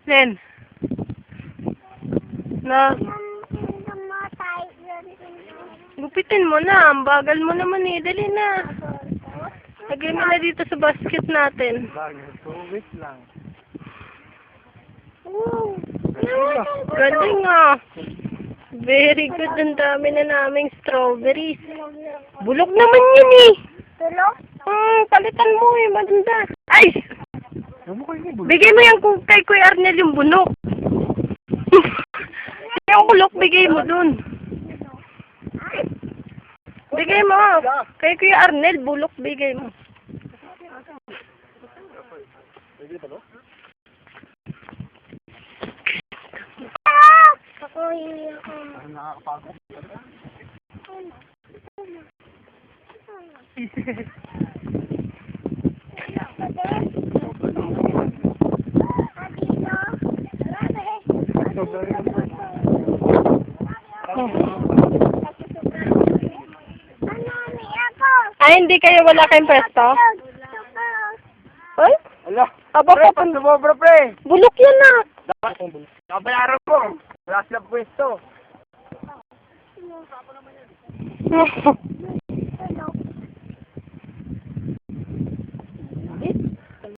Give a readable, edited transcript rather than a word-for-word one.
Len. Na. Gupitin mo na. Ang bagal mo naman eh. Dali na. Lagay mo na dito sa basket natin. Bagal. 2 weeks lang. Galing ah. Very good. Ang dami na naming strawberries. Bulok naman yun eh. Tulog? Palitan mo eh. Maganda. Ay! Bigay mo yung kay Kuya Arnel yung bunok. Yung bulok, bigay mo dun. Bigay mo. Kay Kuya Arnel, bulok, bigay mo. Ako hindi ako. Nakakapagod. Ay, hindi kayo wala kayong pwesto? Ay? Ala. Aba Pre, pa, sumobra pre. bulok yan na. Kabayaran mo. Wala sila pwesto.